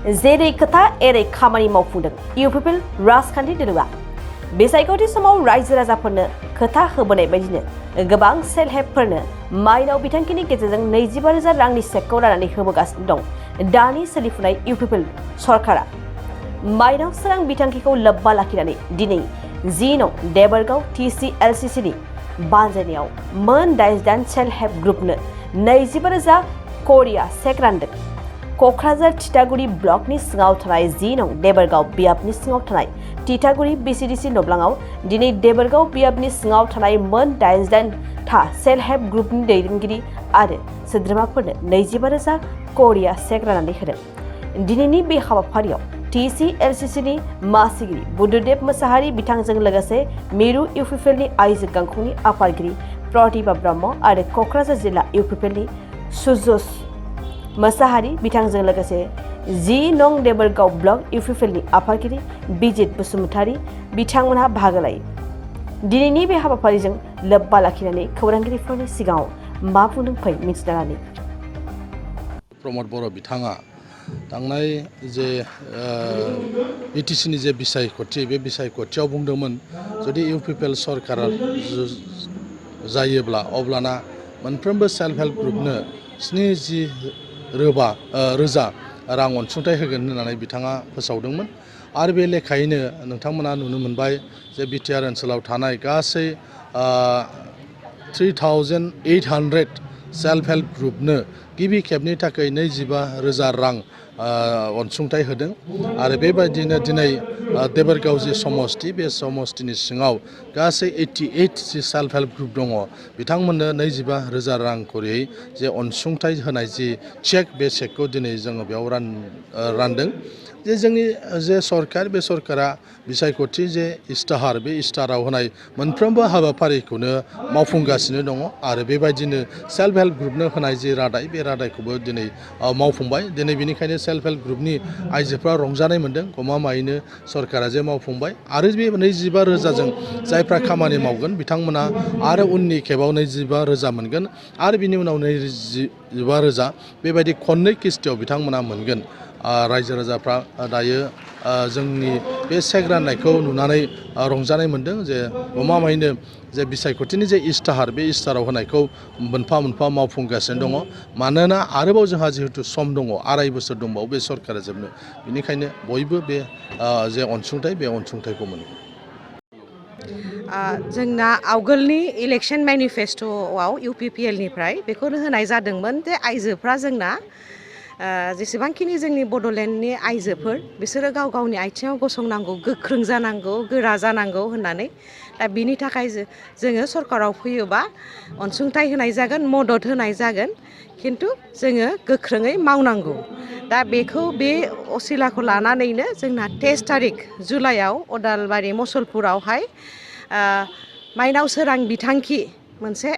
जेरै खोथा एरै खामानि मावफुंदों इउपिपिएल राजखान्थि दोलोआ बिसायख'थि समाव रायजो राजाफोरनो खोथा होबोनाय बायदिनो गोबां सेल्फ हेल्पफोरनो माइनाव बिथांखिनि गेजेरजों 25,000 रांनि चेकखौ राननानै होबोगासिनो दं दानि सोलिफुनाय इउपिपिएल सरकारा माइनाव सोरां बिथांखिखौ लोब्बा लाखिनानै दिनै 10 नं देबरगाव TCLCC नि बानजायनायाव मोन 8 सेल्फ हेल्प ग्रुपनो 25,000 करिया चेक रानदों। क'क्राझार तितागुरि ब्लकनि सिङाव थानाय 10 नं देबरगाव बियाबनि सिङाव थानाय तितागुरि BCDC नब्लाङाव दिनै देबरगाव बियाबनि सिङाव थानाय मोन 8 था सेल्फ हेल्प ग्रुपनि दैदेनगिरि आरो सोद्रोमाफोरनो 25,000 करिया चेक राननानै होदों। दिनैनि बे हाबाफारियाव TCLCC नि मासिगिरि बुद्धदेब मोसाहारि बिथांजों लोगोसे मिरु इउपिपिएलनि आइजो गांखंनि आफादगिरि प्रतिभा ब्रह्म आरो क'क्राझार जिल्ला इउपिपिएलनि सुजस मोसाहारि बिथांजों लोगोसे 10 नं देबरगाव ब्लक इउपिपिएलनि आफादगिरि बिजित बसुमतारी बिथांमोनहा बाहागो लायो। दिनैनि बे हाबाफारिजों लोब्बा लाखिनानै खौरांगिरिफोरनि सिगाङाव मा बुंदों फै मिथिना लानि। प्रमद बर' बिथाङा थांनाय जे बिटिसिनि जे बिसायख'थि बे बिसायख'थियाव बुंदोंमोन जुदि इउपिपिएल सरकारा जायोब्ला अब्लाना मोनफ्रोमबो सेल्फ हेल्प ग्रुपनो 70,000 रां अनसुंथाइ होगोन होननानै बिथाङा फोसावदोंमोन आरो बे लेखायैनो नोंथांमोना नुनो मोनबाय जे बिटिआर ओनसोलाव थानाय गासै 3,800 सेल्फ हेल्प ग्रुपनो गिबि खेबनि थाखाय 25,000 रां अनसुंथाइ होदों आरो बेबायदिनो दिनै देबरगाव जि समस्ति बे समस्तिनि सिङाव गासै 88 जि सेल्फ हेल्प ग्रुप दङ बिथांमोननो 25,000 रां करियै जे अनसुंथाइ होनाय जि चेक बे चेकखौ दिनै जोङो बेयाव रानदों। जे जोंनि जे सरकार बे सरकारा बिसायख'थि जे इस्ताहार बे इस्ताहाराव होनाय मोनफ्रोमबो हाबाफारिखौनो मावफुंगासिनो दङ आरो बेबायदिनो सेल्फ हेल्प ग्रुपनो होनाय जि रादाय बे रादायखौबो दिनै मावफुंबाय। दिनै बेनिखायनो सेल्फ हेल्प ग्रुपनि आइजोफ्रा रंजानाय मोन्दों गमामायैनो सरकारा जे मावफुंबाय आरो बे 25,000जों जायफ्रा खामानि मावगोन बिथांमोना आरो उननि खेबाव 25,000 मोनगोन आरो बिनि उनाव 25,000 बेबायदि खननै किस्तियाव बिथांमोना मोनगोन। रायजो राजाफ्रा दायो जोंनि बे चेक राननायखौ नुनानै रंजानाय मोन्दों जे गमामायैनो जे बिसायख'थिनि जे इस्ताहार बे इस्ताहाराव होनायखौ मोनफा मोनफा मावफुंगासिनो दङ मानोना आरोबाव जोंहा जिहेतु सम दङ 2.5 बोसोर दंबावो बे सरकारा जोबनो बेनिखायनो बयबो बे जे अनसुंथाइ बे अनसुंथाइखौ मोनो। जोंना आवगोलनि इलेक्शन मेनिफेस्ट'आव इउपिपिएलनिफ्राय बेखौनो होनाय जादोंमोन जे आइजोफ्रा जोंना जेसेबांखिनि जोंनि बड'लेण्डनि आइजोफोर बिसोरो गाव गावनि आथिङाव गसंनांगौ गोख्रों जानांगौ गोरा जानांगौ होननानै दा बिनि थाखाय जोङो सरकाराव फैयोबा अनसुंथाइ होनाय जागोन मदद होनाय जागोन खिन्थु जोङो गोख्रोङै मावनांगौ। दा बेखौ बे असिलाखौ लानानैनो जोंना 23 थारिख जुलाइआव अदालबारि मसलपुरावहाय माइनाव सोरां बिथांखि मोनसे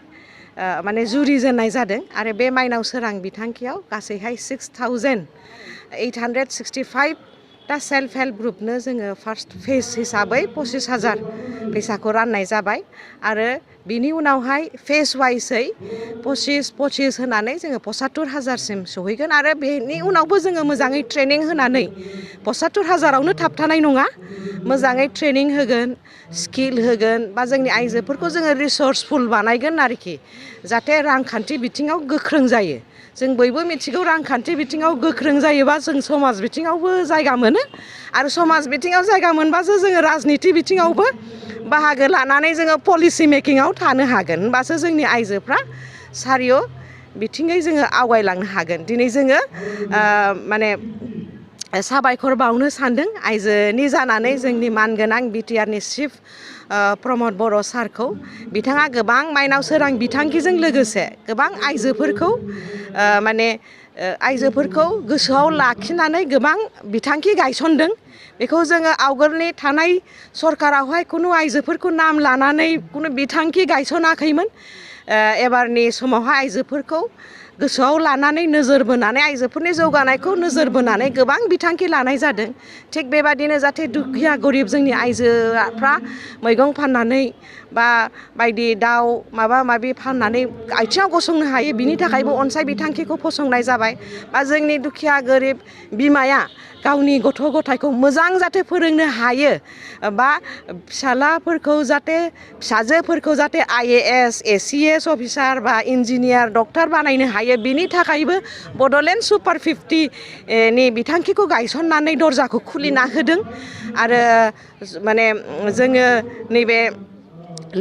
माने जुरिजेननाय जादों आरो बे माइनाव सोरां बिथांखियाव गासैहाय 6,865 दा सेल्फ हेल्प ग्रुपनो जोङो फार्स्ट फेज हिसाबै 25,000 फैसाखौ राननाय जाबाय आरो बिनि उनावहाय फेज वाइसै 25 होनानै जोङो 75,000सिम सहैगोन आरो बेनि उनावबो जोङो मोजाङै ट्रेनिं होनानै 75,000आवनो थाबथानाय नङा मोजाङै ट्रेनिं होगोन स्किल होगोन बा जोंनि आइजोफोरखौ जोङो रिसर्सफुल बानायगोन आरोखि जाहाथे रांखान्थि बिथिङाव गोख्रों जायो। जों बयबो मिथिगौ रांखान्थि बिथिङाव गोख्रों जायोबा जों समाज बिथिङावबो जायगा मोनो आरो समाज बिथिङाव जायगा मोनबासो जोङो राजनिति बिथिङावबो बाहागो लानानै जोङो पलिसि मेकिंआव थानो हागोन होनबासो जोंनि आइजोफ्रा सारिय' बिथिङै जोङो आवगायलांनो हागोन। दिनै जोङो माने साबायखर बावनो सानदों आइजोनि जानानै जोंनि मानगोनां बिटिआरनि चिफ प्रमद बर' सारखौ बिथाङा गोबां माइनाव सोरां बिथांखिजों लोगोसे गोबां आइजोफोरखौ माने आइजोफोरखौ गोसोआव लाखिनानै गोबां बिथांखि गायसनदों। बेखौ जोङो आवगोलनि थानाय सरकारावहाय खुनु आइजोफोरखौ नाम लानानै खुनु बिथांखि गायसनाखैमोन। एबारनि समावहाय आइजोफोरखौ गोसोआव लानानै नोजोर बोनानै आइजोफोरनि जौगानायखौ नोजोर बोनानै गोबां बिथांखि लानाय जादों थिग बेबादिनो जाहाथे दुखिया गरिब जोंनि आइजोफ्रा मैगं फाननानै बा बायदि दाउ माबा माबि फाननानै आथिङाव गसंनो हायो बिनि थाखायबो अनसाय बिथांखिखौ फसंनाय जाबाय बा जोंनि दुखिया गोरिब बिमाया गावनि गथ' गथायखौ मोजां जाहाथे फोरोंनो हायो बा फिसालाफोरखौ जाहाथे फिसाजोफोरखौ जाहाथे IAS ACS अफिसार बा इन्जिनियार डक्टर बानायनो हायो बिनि थाखायबो बड'लेण्ड सुपार 50 नि बिथांखिखौ गायसननानै दरजाखौ खुलिना होदों आरो माने जोङो नैबे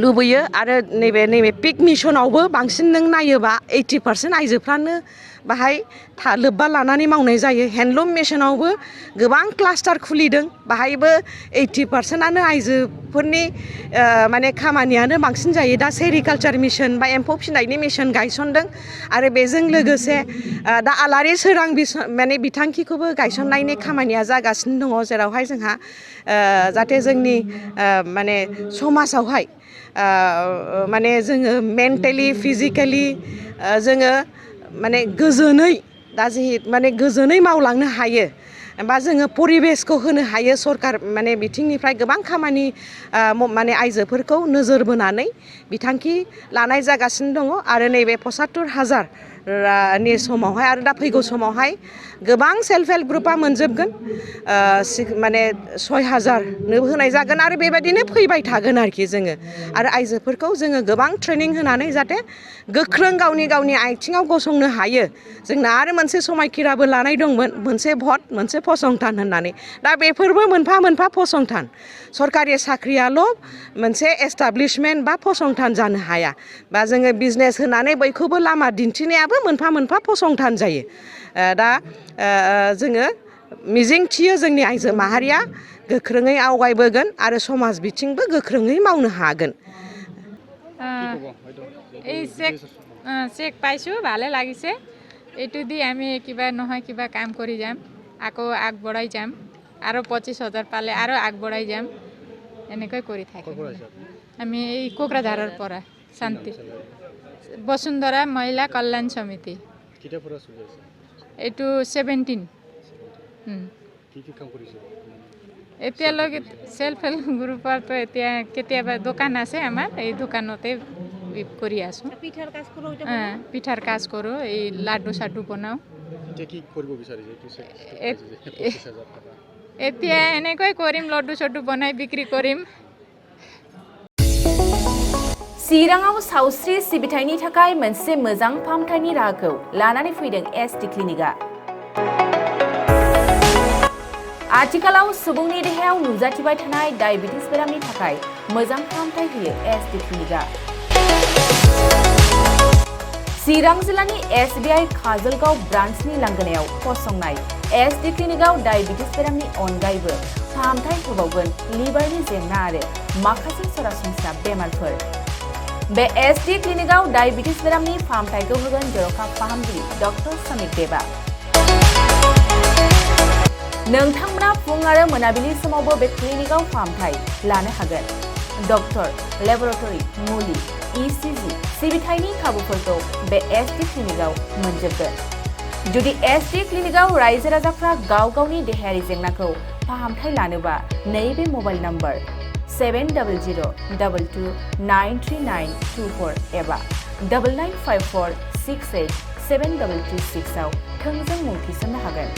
लुबैयो आरो नैबे पिक मिसनावबो बांसिन नों नायोबा 80% आइजोफ्रानो बाहाय लोब्बा लानानै मावनाय जायो हेन्दलुम मिसनावबो गोबां क्लास्टार खुलिदों बाहायबो 80%आनो आइजोफोरनि माने खामानियानो बांसिन जायो दा सेरिकालचार मिसन बा एम्फौ फिसिनायनि मिसन गायसनदों आरो बेजों लोगोसे दा आलारि सोरां माने बिथांखिखौबो गायसननायनि खामानिया जागासिनो दङ जेरावहाय जोंहा जाहाथे जोंनि माने समाजावहाय माने जोङो मेन्टेलि फिजिकेलि जोङो माने गोजोनै दा माने गोजोनै मावलांनो हायो बा जोङो परिबेसखौ होनो हायो सरकार माने बिथिंनिफ्राय गोबां खामानि माने आइजोफोरखौ नोजोर बोनानै बिथांखि लानाय जागासिनो दङ आरो नैबे 75,000 नि समावहाय आरो दा फैगौ समावहाय गोबां सेल्फ हेल्प ग्रुपा मोनजोबगोन माने 6,000 होनाय जागोन आरो बेबायदिनो फैबाय थागोन आरोखि जोङो आरो आइजोफोरखौ जोङो गोबां ट्रेनिं होनानै जाहाथे गोख्रों गावनि आथिङाव गसंनो हायो जोंना आरो मोनसे समायखिराबो लानाय दंमोन मोनसे भट मोनसे फसंथान होननानै दा बेफोरबो मोनफा मोनफा फसंथान सरकारि साख्रियाल' मोनसे एस्टाब्लिशमेन्ट बा फसंथान जानो हाया बा जोङो बिजनेस होनानै बयखौबो लामा दिन्थिनायाबो मोनफा मोनफा फसंथान जायो दा जोङो मिजिं थियो जोंनि आइजो माहारिया गोख्रोङै आवगायबोगोन आरो समाज बिथिंबो गोख्रोङै मावनो हागोन এই চেক পাইছোঁ ভালে লাগিছে এইটো দি আমি কিবা নহয় কিবা কাম কৰি যাম আকৌ আগবঢ়াই যাম আৰু 25,000 পালে আৰু আগবঢ়াই যাম এনেকৈ কৰি থাকিম আমি এই কোকৰাঝাৰৰ পৰা শান্তি বসুন্ধৰা মহিলা কল্যাণ সমিতি এইটো 17 কি কাম কৰিছে এতিয়ালৈকে সেলফ হেল্প গ্ৰুপৰতো এতিয়া কেতিয়াবা দোকান আছে আমাৰ এই দোকানতে কৰি আছো পিঠাৰ কাজ কৰোঁ এই লাডু চাডু বনাওঁ কি কৰিব বিচাৰিছে এতিয়া এনেকৈ কৰিম লাডু চাডু বনাই বিক্ৰী কৰিম चिराङाव सावस्रि सिबिथायनि थाखाय मोनसे मोजां फाहामथायनि राहाखौ लानानै फैदों SD क्लिनिकआ आथिखालाव सुबुंनि देहायाव नुजाथिबाय थानाय डायबिटिस बेरामनि थाखाय मोजां फाहामथाय होयो SD क्लिनिकआ चिरां जिल्लानि SBI काजलगाव ब्रान्चनि लांगोनायाव फसंनाय SD क्लिनिकआव डायबिटिस बेरामनि अनगायैबो फाहामथाय होबावगोन लिभारनि जेंना आरो माखासे सरासनस्रा बेमारफोर बे SD क्लिनिकआव डायबिटिस बेरामनि फाहामथायखौ होगोन जर'खा फाहामगिरि डक्टर समिक देबा नोंथांमोना फुं आरो मोनाबिलि समावबो बे क्लिनिकआव फाहामथाय लानो हागोन डक्टर लेबरेटरि मुलि ECG सिबिथायनि खाबुफोरखौ बे SD क्लिनिकआव मोनजोबगोन जुदि SD क्लिनिकआव रायजो राजाफ्रा गाव गावनि देहायारि जेंनाखौ फाहामथाय लानोबा नैबे मबाइल नम्बर 7002293924 एबा 9954687226 आव थोंजों मुं थिसननो हागोन